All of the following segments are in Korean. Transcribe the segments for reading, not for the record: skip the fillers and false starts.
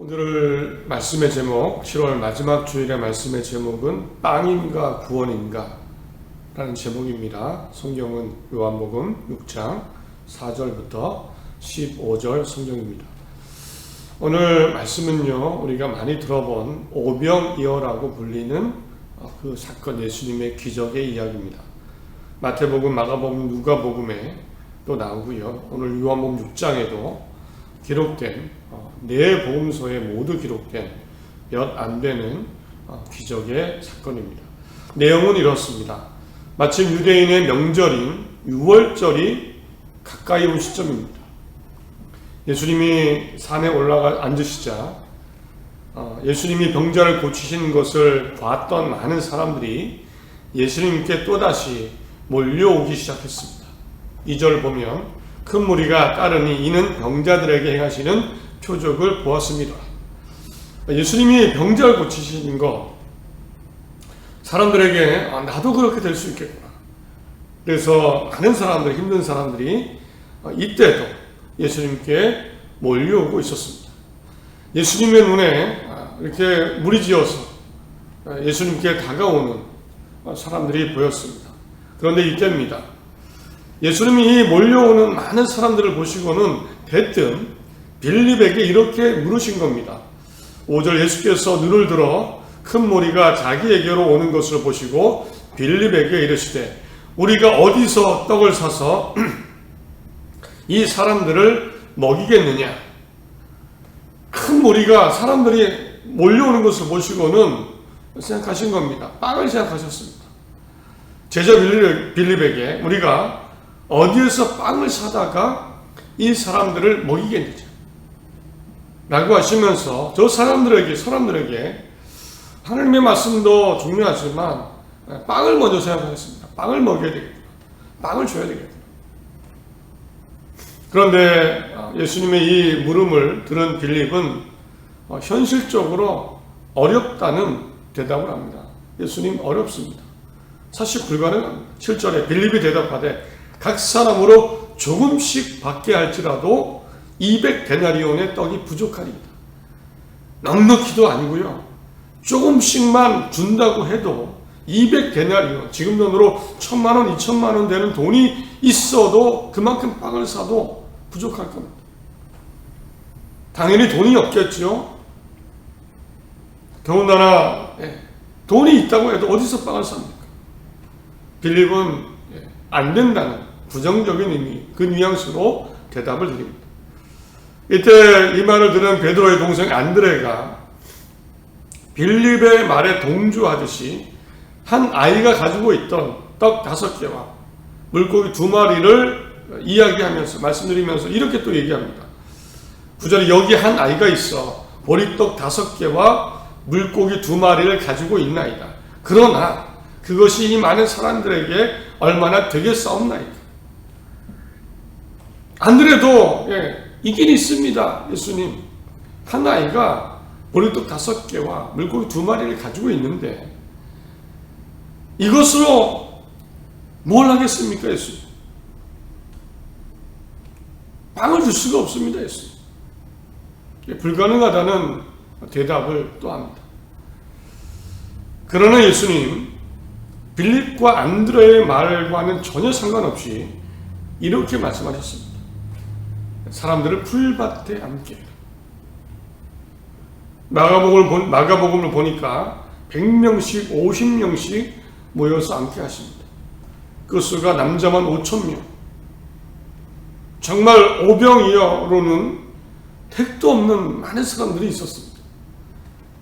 오늘 말씀의 제목, 7월 마지막 주일의 말씀의 제목은 빵인가 구원인가 라는 제목입니다. 성경은 요한복음 6장 4절부터 15절 성경입니다. 오늘 말씀은요, 우리가 많이 들어본 오병이어라고 불리는 그 사건, 예수님의 기적의 이야기입니다. 마태복음, 마가복음, 누가복음에 또 나오고요. 오늘 요한복음 6장에도 기록된 네 복음서에 모두 기록된 몇 안 되는 기적의 사건입니다. 내용은 이렇습니다. 마침 유대인의 명절인 유월절이 가까이 온 시점입니다. 예수님이 산에 올라가 앉으시자 예수님이 병자를 고치신 것을 봤던 많은 사람들이 예수님께 또다시 몰려오기 시작했습니다. 2절 보면 큰 무리가 따르니 이는 병자들에게 행하시는 표적을 보았습니다. 예수님이 병자를 고치시는 것, 사람들에게 나도 그렇게 될 수 있겠구나. 그래서 많은 사람들, 힘든 사람들이 이때도 예수님께 몰려오고 있었습니다. 예수님의 눈에 이렇게 무리지어서 예수님께 다가오는 사람들이 보였습니다. 그런데 이때입니다. 예수님이 몰려오는 많은 사람들을 보시고는 대뜸 빌립에게 이렇게 물으신 겁니다. 5절 예수께서 눈을 들어 큰 무리가 자기에게로 오는 것을 보시고 빌립에게 이르시되 우리가 어디서 떡을 사서 이 사람들을 먹이겠느냐. 큰 무리가 사람들이 몰려오는 것을 보시고는 생각하신 겁니다. 빵을 생각하셨습니다. 제자 빌립에게 우리가 어디에서 빵을 사다가 이 사람들을 먹이겠느냐 라고 하시면서 저 사람들에게 하나님의 말씀도 중요하지만 빵을 먼저 생각하셨습니다. 빵을 먹여야 되겠구나. 빵을 줘야 되겠구나. 그런데 예수님의 이 물음을 들은 빌립은 현실적으로 어렵다는 대답을 합니다. 예수님 어렵습니다. 사실 불가능합니다. 7절에 빌립이 대답하되 각 사람으로 조금씩 받게 할지라도 200데나리온의 떡이 부족하리이다. 넉넉히도 아니고요. 조금씩만 준다고 해도 200데나리온, 지금 돈으로 1,000만원, 2,000만원 되는 돈이 있어도 그만큼 빵을 사도 부족할 겁니다. 당연히 돈이 없겠죠. 더군다나 돈이 있다고 해도 어디서 빵을 삽니까? 빌립은 안 된다는 부정적인 의미, 그 뉘앙스로 대답을 드립니다. 이때 이 말을 들은 베드로의 동생 안드레가 빌립의 말에 동조하듯이 한 아이가 가지고 있던 떡 5개와 물고기 2마리를 이야기하면서 말씀드리면서 이렇게 또 얘기합니다. 9절에 여기 한 아이가 있어 보리떡 5개와 물고기 2마리를 가지고 있나이다. 그러나 그것이 이 많은 사람들에게 얼마나 되겠사옵나이까. 안드레도 있긴 있습니다. 예수님, 한 아이가 보리떡 5개와 물고기 2마리를 가지고 있는데 이것으로 뭘 하겠습니까? 예수님, 빵을 줄 수가 없습니다. 예수님, 불가능하다는 대답을 또 합니다. 그러나 예수님 빌립과 안드레의 말과는 전혀 상관없이 이렇게 말씀하셨습니다. 사람들을 풀밭에 앉게. 마가복음을 보니까 100명씩 50명씩 모여서 앉게 하십니다. 그 수가 남자만 5,000명. 정말 오병이어로는 택도 없는 많은 사람들이 있었습니다.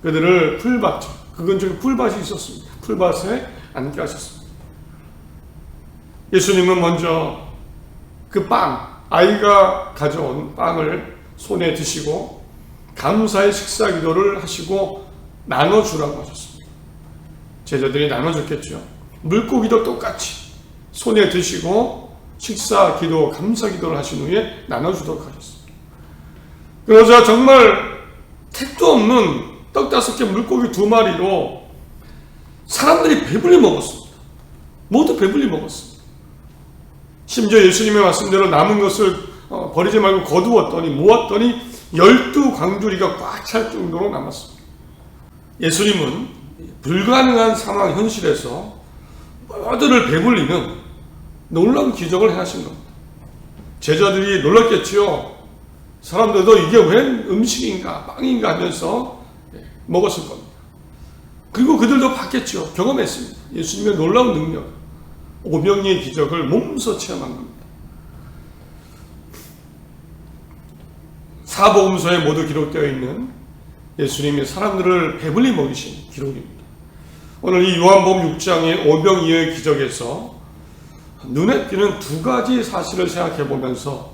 그들을 풀밭, 그 근처에 풀밭이 있었습니다. 풀밭에 앉게 하셨습니다. 예수님은 먼저 그 아이가 가져온 빵을 손에 드시고 감사의 식사 기도를 하시고 나눠주라고 하셨습니다. 제자들이 나눠줬겠죠. 물고기도 똑같이 손에 드시고 식사 기도, 감사 기도를 하신 후에 나눠주도록 하셨습니다. 그러자 정말 택도 없는 떡 5개, 물고기 2마리로 사람들이 배불리 먹었습니다. 모두 배불리 먹었습니다. 심지어 예수님의 말씀대로 남은 것을 버리지 말고 거두었더니 모았더니 12광주리가 꽉 찰 정도로 남았습니다. 예수님은 불가능한 상황 현실에서 모두를 배불리는 놀라운 기적을 행하신 겁니다. 제자들이 놀랐겠지요. 사람들도 이게 웬 음식인가 빵인가 하면서 먹었을 겁니다. 그리고 그들도 봤겠죠. 경험했습니다. 예수님의 놀라운 능력, 오병이의 기적을 몸소 체험한 겁니다. 사복음서에 모두 기록되어 있는 예수님이 사람들을 배불리 먹이신 기록입니다. 오늘 이 요한복음 6장의 오병이어의 기적에서 눈에 띄는 두 가지 사실을 생각해 보면서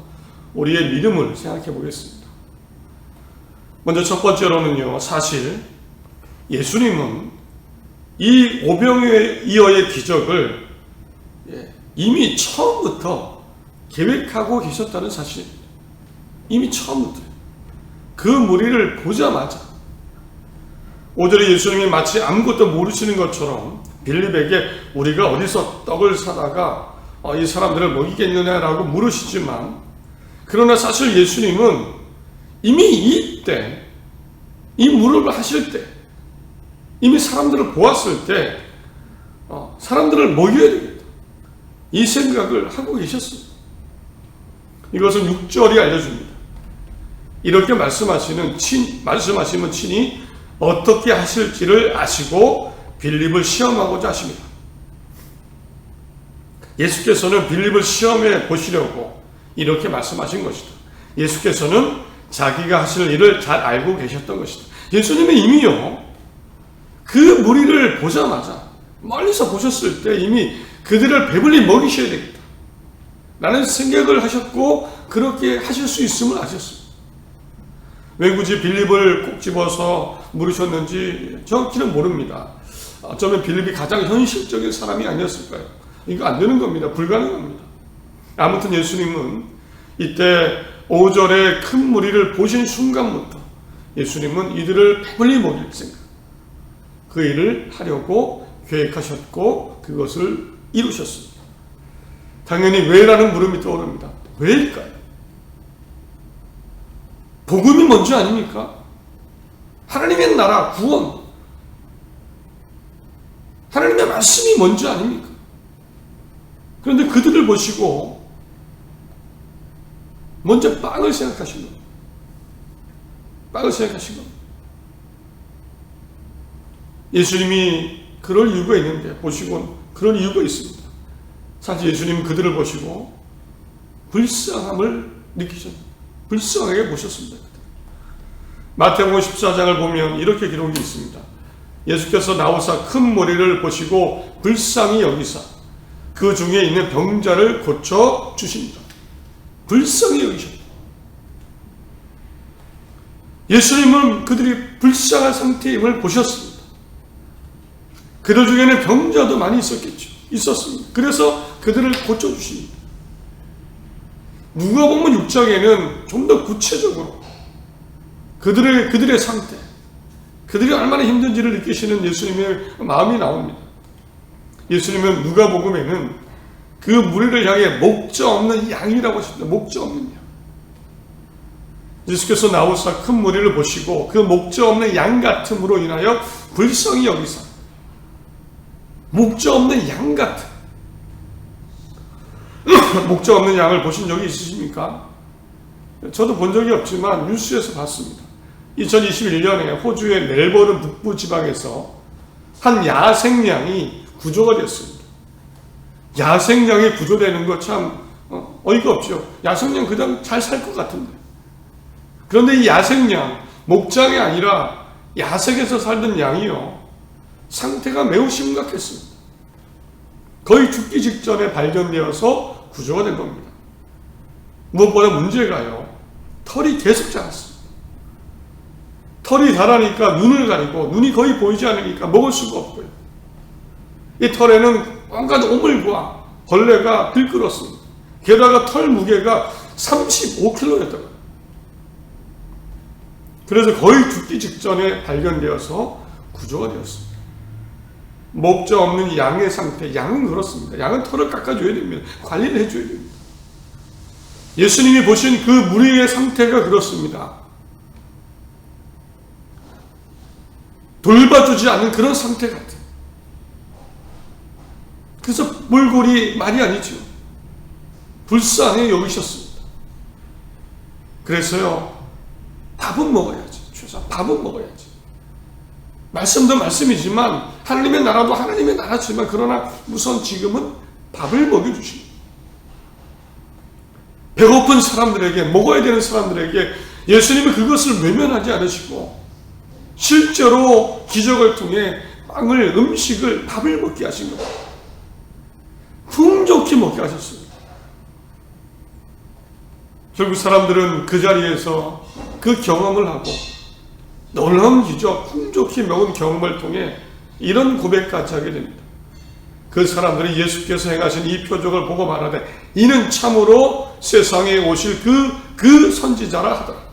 우리의 믿음을 생각해 보겠습니다. 먼저 첫 번째로는요, 사실 예수님은 이 오병이어의 기적을 이미 처음부터 계획하고 계셨다는 사실입니다. 이미 처음부터 그 무리를 보자마자 5절에 예수님이 마치 아무것도 모르시는 것처럼 빌립에게 우리가 어디서 떡을 사다가 이 사람들을 먹이겠느냐라고 물으시지만, 그러나 사실 예수님은 이미 이때 이 무릎을 하실 때 이미 사람들을 보았을 때 사람들을 먹여야 되겠다, 이 생각을 하고 계셨습니다. 이것은 6절이 알려줍니다. 이렇게 말씀하시면 친히 어떻게 하실지를 아시고 빌립을 시험하고자 하십니다. 예수께서는 빌립을 시험해 보시려고 이렇게 말씀하신 것이다. 예수께서는 자기가 하실 일을 잘 알고 계셨던 것이다. 예수님은 이미요, 그 무리를 보자마자 멀리서 보셨을 때 이미 그들을 배불리 먹이셔야 되겠다 라는 생각을 하셨고, 그렇게 하실 수 있음을 아셨습니다. 왜 굳이 빌립을 꼭 집어서 물으셨는지 정확히는 모릅니다. 어쩌면 빌립이 가장 현실적인 사람이 아니었을까요? 이거 안 되는 겁니다. 불가능합니다. 아무튼 예수님은 이때 5절에 큰 무리를 보신 순간부터 예수님은 이들을 배불리 먹일 생각, 그 일을 하려고 계획하셨고 그것을 이루셨습니다. 당연히 왜라는 물음이 떠오릅니다. 왜일까요? 복음이 먼저 아닙니까? 하나님의 나라, 구원, 하나님의 말씀이 먼저 아닙니까? 그런데 그들을 보시고 먼저 빵을 생각하신 겁니다. 빵을 생각하신 겁니다. 예수님이 그럴 이유가 있는데, 보시고 그런 이유가 있습니다. 사실 예수님은 그들을 보시고 불쌍함을 느끼셨습니다. 불쌍하게 보셨습니다. 마태복음 14장을 보면 이렇게 기록이 있습니다. 예수께서 나오사 큰 무리를 보시고 불쌍히 여기사 그 중에 있는 병자를 고쳐 주십니다. 불쌍히 여기셨다. 예수님은 그들이 불쌍한 상태임을 보셨습니다. 그들 중에는 병자도 많이 있었습니다. 그래서 그들을 고쳐주십니다. 누가복음 6장에는 좀 더 구체적으로 그들의 상태, 그들이 얼마나 힘든지를 느끼시는 예수님의 마음이 나옵니다. 예수님은 누가복음에는 그 무리를 향해 목자 없는 양이라고 하십니다. 목자 없는 양. 예수께서 나오사 큰 무리를 보시고 그 목자 없는 양 같음으로 인하여 불쌍히 여기사, 목자 없는 양 같은, 목자 없는 양을 보신 적이 있으십니까? 저도 본 적이 없지만 뉴스에서 봤습니다. 2021년에 호주의 멜버른 북부 지방에서 한 야생양이 구조가 됐습니다. 야생양이 구조되는 거 참 어이가 없죠. 야생양 그냥 잘 살 것 같은데. 그런데 이 야생양, 목장이 아니라 야생에서 살던 양이요, 상태가 매우 심각했습니다. 거의 죽기 직전에 발견되어서 구조가 된 겁니다. 무엇보다 문제가요, 털이 계속 자랐습니다. 털이 자라니까 눈을 가리고 눈이 거의 보이지 않으니까 먹을 수가 없고요. 이 털에는 온갖 오물과 벌레가 들끓었습니다. 게다가 털 무게가 35kg였다고요. 그래서 거의 죽기 직전에 발견되어서 구조가 되었습니다. 목자 없는 양의 상태, 양은 그렇습니다. 양은 털을 깎아줘야 됩니다. 관리를 해줘야 됩니다. 예수님이 보신 그 무리의 상태가 그렇습니다. 돌봐주지 않는 그런 상태 같아요. 그래서 몰골이 말이 아니죠. 불쌍히 여기셨습니다. 그래서요, 밥은 먹어야지. 최소한 밥은 먹어야지. 말씀도 말씀이지만 하나님의 나라도 하나님의 나라지만 그러나 우선 지금은 밥을 먹여주십니다. 배고픈 사람들에게, 먹어야 되는 사람들에게 예수님은 그것을 외면하지 않으시고 실제로 기적을 통해 음식을, 밥을 먹게 하신 겁니다. 풍족히 먹게 하셨습니다. 결국 사람들은 그 자리에서 그 경험을 하고 놀라운 기적, 풍족히 먹은 경험을 통해 이런 고백까지 하게 됩니다. 그 사람들이 예수께서 행하신 이 표적을 보고 말하되 이는 참으로 세상에 오실 그 선지자라 하더라.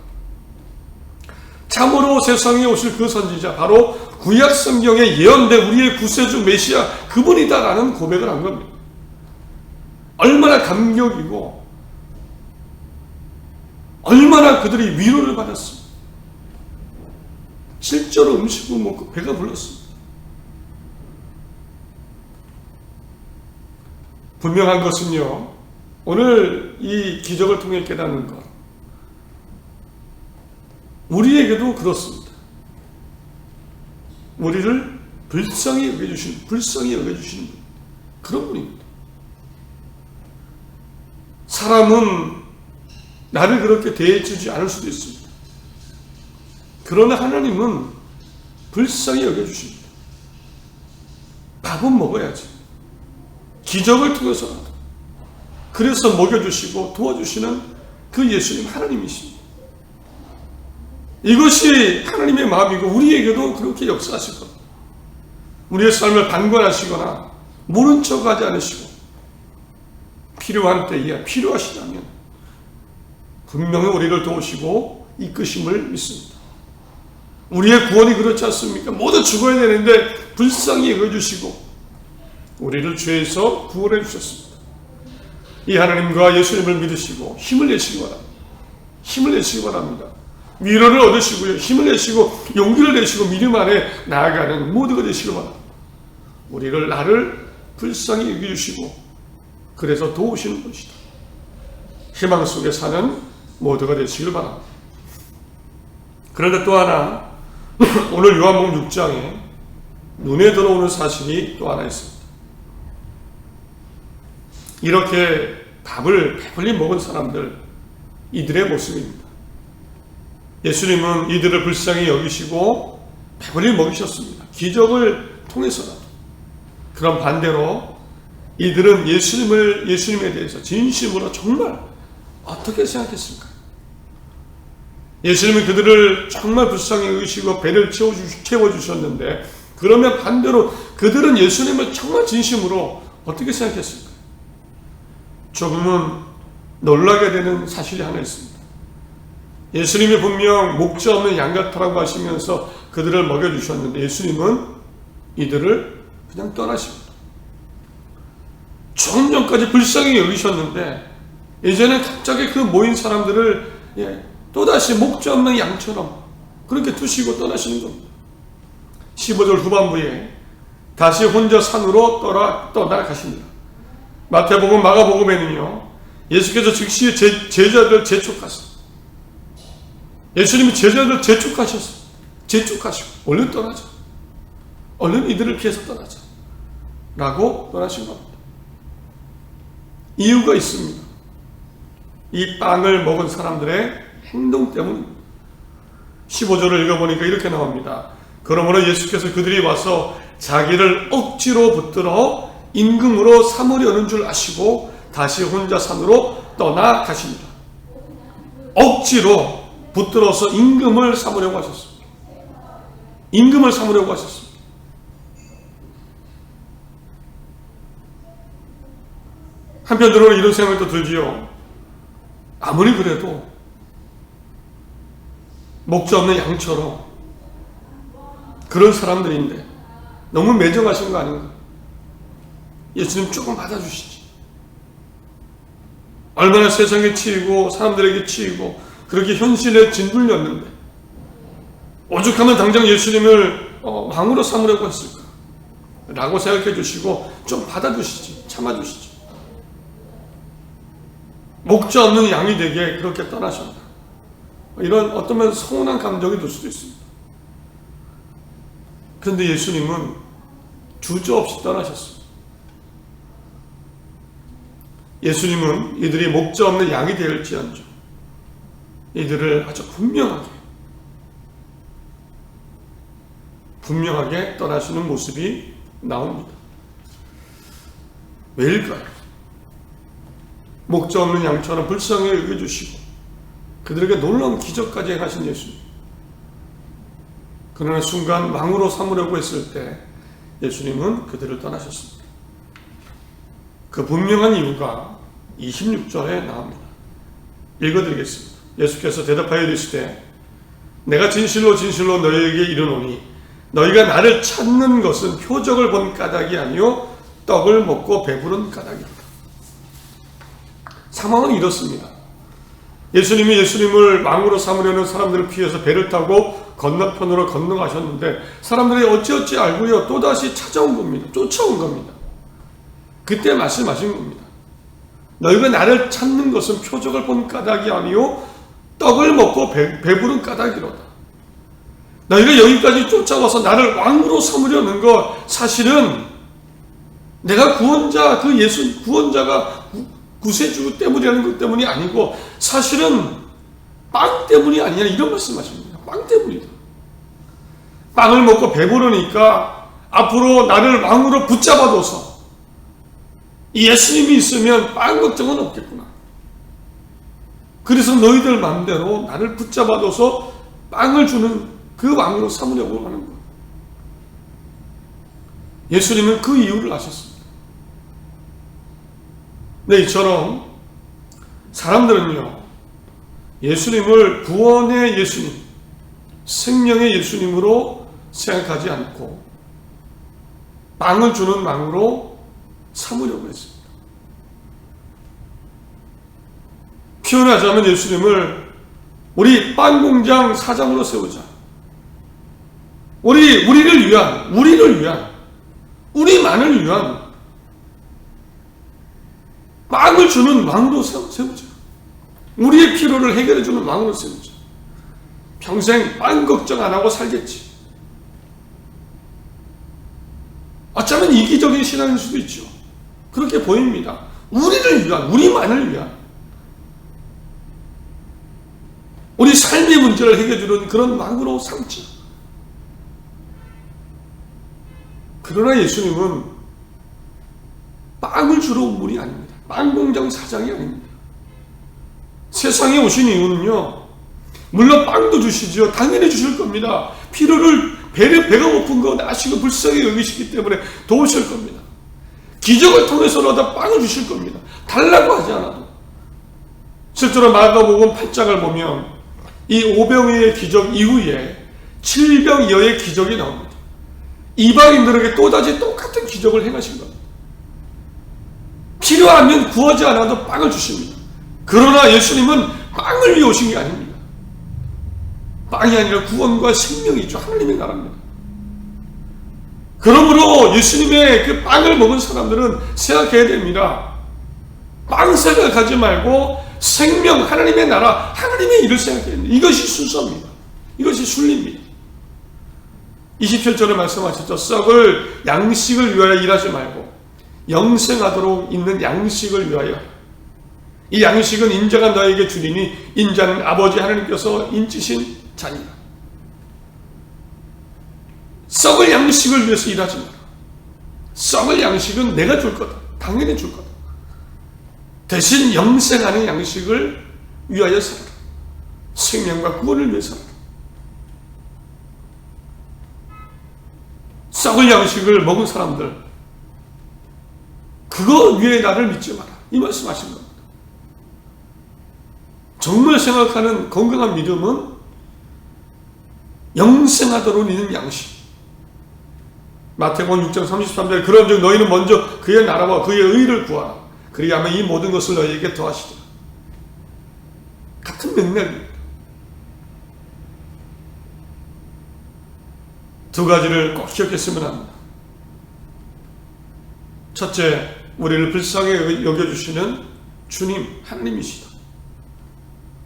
참으로 세상에 오실 그 선지자, 바로 구약 성경에 예언된 우리의 구세주 메시아 그분이다라는 고백을 한 겁니다. 얼마나 감격이고 얼마나 그들이 위로를 받았습니다. 실제로 음식을 먹고 배가 불렀습니다. 분명한 것은요, 오늘 이 기적을 통해 깨닫는 것, 우리에게도 그렇습니다. 우리를 불쌍히 여겨주시는 분, 그런 분입니다. 사람은 나를 그렇게 대해주지 않을 수도 있습니다. 그러나 하나님은 불쌍히 여겨주십니다. 밥은 먹어야지. 기적을 통해서라도. 그래서 먹여주시고 도와주시는 그 예수님 하나님이십니다. 이것이 하나님의 마음이고 우리에게도 그렇게 역사하실 겁니다. 우리의 삶을 방관하시거나 모른 척하지 않으시고 필요한 때에 필요하시다면 분명히 우리를 도우시고 이끄심을 믿습니다. 우리의 구원이 그렇지 않습니까? 모두 죽어야 되는데 불쌍히 여겨주시고 우리를 죄에서 구원해 주셨습니다. 이 하나님과 예수님을 믿으시고 힘을 내시기 바랍니다. 힘을 내시기 바랍니다. 위로를 얻으시고요, 힘을 내시고 용기를 내시고 믿음 안에 나아가는 모두가 되시기 바랍니다. 나를 불쌍히 여겨주시고 그래서 도우시는 분이시다. 희망 속에 사는 모두가 되시길 바랍니다. 그런데 또 하나, 오늘 요한복음 6장에 눈에 들어오는 사실이 또 하나 있습니다. 이렇게 밥을 배불리 먹은 사람들, 이들의 모습입니다. 예수님은 이들을 불쌍히 여기시고 배불리 먹이셨습니다. 기적을 통해서라도. 그런 반대로 이들은 예수님에 대해서 진심으로 정말 어떻게 생각했을까요? 예수님은 그들을 정말 불쌍히 여기시고 배를 채워주셨는데 그러면 반대로 그들은 예수님을 정말 진심으로 어떻게 생각했을까요? 조금은 놀라게 되는 사실이 하나 있습니다. 예수님이 분명 목자 없는 양 같으라고 하시면서 그들을 먹여주셨는데 예수님은 이들을 그냥 떠나십니다. 조금 전까지 불쌍히 여기셨는데 이제는 갑자기 그 모인 사람들을 또다시 목자 없는 양처럼 그렇게 두시고 떠나시는 겁니다. 15절 후반부에 다시 혼자 산으로 떠나가십니다. 마태복음, 마가복음에는요, 예수께서 즉시 제자들 재촉하셨어요. 예수님이 제자들 재촉하셨어요. 재촉하시고 얼른 떠나자. 얼른 이들을 피해서 떠나자. 라고 떠나신 겁니다. 이유가 있습니다. 이 빵을 먹은 사람들의 행동 때문입니다. 15절을 읽어보니까 이렇게 나옵니다. 그러므로 예수께서 그들이 와서 자기를 억지로 붙들어 임금으로 삼으려는 줄 아시고 다시 혼자 산으로 떠나가십니다. 억지로 붙들어서 임금을 삼으려고 하셨습니다. 임금을 삼으려고 하셨습니다. 한편으로는 이런 생각도 들지요. 아무리 그래도 목자 없는 양처럼 그런 사람들인데 너무 매정하신 거 아닌가? 예수님 조금 받아주시지. 얼마나 세상에 치이고 사람들에게 치이고 그렇게 현실에 진불렸는데 오죽하면 당장 예수님을 왕으로 삼으려고 했을까? 라고 생각해 주시고 좀 받아주시지, 참아주시지. 목자 없는 양이 되게 그렇게 떠나셨다. 이런 어떤 면 서운한 감정이 들 수도 있습니다. 그런데 예수님은 주저없이 떠나셨습니다. 예수님은 이들이 목자 없는 양이 될지언정 이들을 아주 분명하게 떠나시는 모습이 나옵니다. 왜일까요? 목자 없는 양처럼 불쌍히 여겨주시고 그들에게 놀라운 기적까지 행하신 예수님. 그러나 순간 왕으로 삼으려고 했을 때 예수님은 그들을 떠나셨습니다. 그 분명한 이유가 26절에 나옵니다. 읽어드리겠습니다. 예수께서 대답하여 이르시되 내가 진실로 진실로 너희에게 이르노니 너희가 나를 찾는 것은 표적을 본 까닭이 아니요 떡을 먹고 배부른 까닭이로다. 상황은 이렇습니다. 예수님이 예수님을 왕으로 삼으려는 사람들을 피해서 배를 타고 건너편으로 건너가셨는데 사람들이 어찌어찌 알고요 또다시 찾아온 겁니다. 쫓아온 겁니다. 그때 말씀하신 겁니다. 너희가 나를 찾는 것은 표적을 본 까닭이 아니요 떡을 먹고 배부른 까닭이로다. 너희가 여기까지 쫓아와서 나를 왕으로 삼으려는 것 사실은 내가 구원자 그 예수 구원자가 구세주 때문이라는 것 때문이 아니고 사실은 빵 때문이 아니냐 이런 말씀하십니다. 빵 때문이다. 빵을 먹고 배부르니까 앞으로 나를 왕으로 붙잡아둬서 예수님이 있으면 빵 걱정은 없겠구나. 그래서 너희들 마음대로 나를 붙잡아둬서 빵을 주는 그 왕으로 삼으려고 하는 것. 예수님은 그 이유를 아셨습니다. 네, 이처럼 사람들은요 예수님을 구원의 예수님, 생명의 예수님으로 생각하지 않고 빵을 주는 왕으로 삼으려고 했습니다. 표현하자면 예수님을 우리 빵공장 사장으로 세우자. 우리를 위한, 우리만을 위한 빵을 주는 왕으로 세우자. 우리의 필요를 해결해주는 왕으로 세우자. 평생 빵 걱정 안 하고 살겠지. 어쩌면 이기적인 신앙일 수도 있죠. 그렇게 보입니다. 우리를 위한, 우리만을 위한, 우리 삶의 문제를 해결해주는 그런 왕으로 삼자. 그러나 예수님은 빵을 주러 온 분이 아닙니다. 빵 공장 사장이 아닙니다. 세상에 오신 이유는요, 물론 빵도 주시죠. 당연히 주실 겁니다. 배가 고픈 거 나시고 불쌍히 여기시기 때문에 도우실 겁니다. 기적을 통해서라도 빵을 주실 겁니다. 달라고 하지 않아도. 실제로 마가복음 8장을 보면 이 5병의 기적 이후에 7병여의 기적이 나옵니다. 이방인들에게 또다시 똑같은 기적을 행하신 겁니다. 필요하면 구하지 않아도 빵을 주십니다. 그러나 예수님은 빵을 위해 오신 게 아닙니다. 빵이 아니라 구원과 생명이죠. 하나님의 나라입니다. 그러므로 예수님의 그 빵을 먹은 사람들은 생각해야 됩니다. 빵 생각하지 말고 생명, 하나님의 나라, 하나님의 일을 생각해야 됩니다. 이것이 순서입니다. 이것이 순리입니다. 27절에 말씀하셨죠. 썩을 양식을 위하여 일하지 말고 영생하도록 있는 양식을 위하여. 이 양식은 인자가 너에게 주리니 인자는 아버지 하나님께서 인치신 자니라. 썩을 양식을 위해서 일하지 마라. 썩을 양식은 내가 줄 거다. 당연히 줄 거다. 대신 영생하는 양식을 위하여 살아라. 생명과 구원을 위해 살아라. 썩을 양식을 먹은 사람들, 그거 위에 나를 믿지 마라. 이 말씀하신 겁니다. 정말 생각하는 건강한 믿음은 영생하도록 있는 양식. 마태복음 6장 33절 그런즉 너희는 먼저 그의 나라와 그의 의를 구하라. 그리하면 이 모든 것을 너희에게 더하시리라. 같은 맥락입니다. 두 가지를 꼭 기억했으면 합니다. 첫째, 우리를 불쌍히 여겨주시는 주님, 하나님이시다.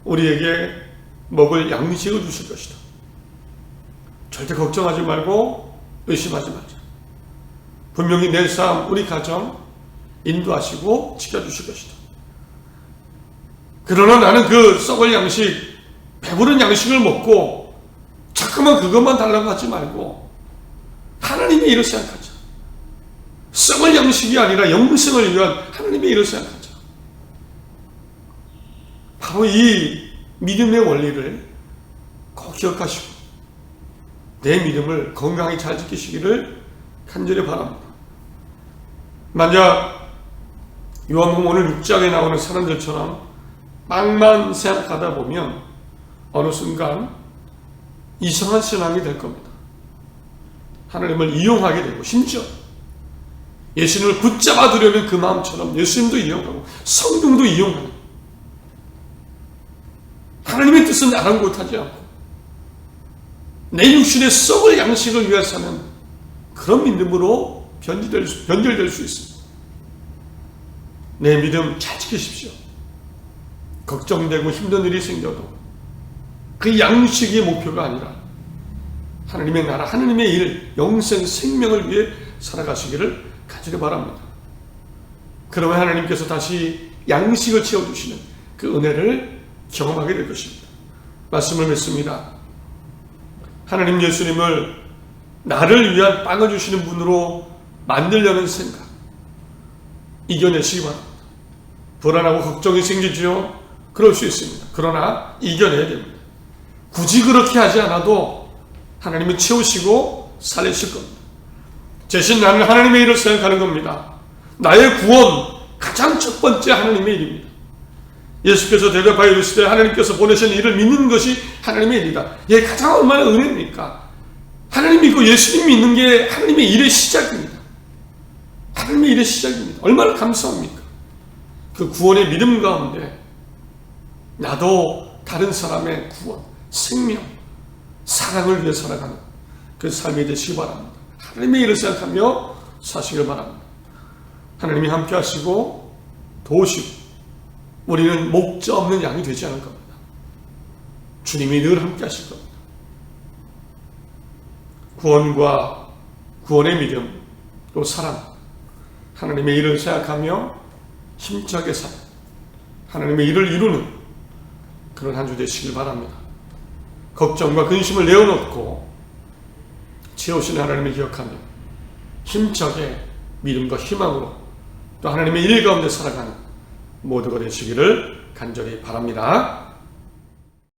우리에게 먹을 양식을 주실 것이다. 절대 걱정하지 말고 의심하지 말자. 분명히 내 삶, 우리 가정 인도하시고 지켜주실 것이다. 그러나 나는 그 썩을 양식, 배부른 양식을 먹고 자꾸만 그것만 달라고 하지 말고 하나님의 일을 생각하자. 썩을 양식이 아니라 영생을 위한 하나님의 일을 생각하자. 바로 이 믿음의 원리를 꼭 기억하시고 내 믿음을 건강히 잘 지키시기를 간절히 바랍니다. 만약 요한복음 오늘 6장에 나오는 사람들처럼 빵만 생각하다 보면 어느 순간 이상한 신앙이 될 겁니다. 하나님을 이용하게 되고 심지어 예수님을 붙잡아두려는 그 마음처럼 예수님도 이용하고 성경도 이용하는 하나님의 뜻은 아랑곳하지 않고 내 육신의 썩을 양식을 위해 사는 그런 믿음으로 변질될 수 있습니다. 내 믿음 잘 지키십시오. 걱정되고 힘든 일이 생겨도 그 양식이 목표가 아니라 하나님의 나라, 하나님의 일, 영생, 생명을 위해 살아가시기를 간절히 바랍니다. 그러면 하나님께서 다시 양식을 채워주시는 그 은혜를 경험하게 될 것입니다. 말씀을 맺습니다. 하나님 예수님을 나를 위한 빵을 주시는 분으로 만들려는 생각 이겨내시기 바랍니다. 불안하고 걱정이 생기죠? 그럴 수 있습니다. 그러나 이겨내야 됩니다. 굳이 그렇게 하지 않아도 하나님은 채우시고 살리실 겁니다. 대신 나는 하나님의 일을 생각하는 겁니다. 나의 구원 가장 첫 번째 하나님의 일입니다. 예수께서 대답하여 이르시되 하나님께서 보내신 일을 믿는 것이 하나님의 일이다. 이게 가장 얼마나 은혜입니까? 하나님 믿고 예수님 믿는 게 하나님의 일의 시작입니다. 하나님의 일의 시작입니다. 얼마나 감사합니까? 그 구원의 믿음 가운데 나도 다른 사람의 구원, 생명, 사랑을 위해 살아가는 그 삶이 되시기 바랍니다. 하나님의 일을 생각하며 사시길 바랍니다. 하나님이 함께 하시고 도우시고 우리는 목자 없는 양이 되지 않을 겁니다. 주님이 늘 함께 하실 겁니다. 구원과 구원의 믿음, 또 사랑, 하나님의 일을 생각하며 힘차게 사는 하나님의 일을 이루는 그런 한 주 되시길 바랍니다. 걱정과 근심을 내어놓고 채우시는 하나님을 기억하며 힘차게 믿음과 희망으로 또 하나님의 일 가운데 살아가는 모두가 되시기를 간절히 바랍니다.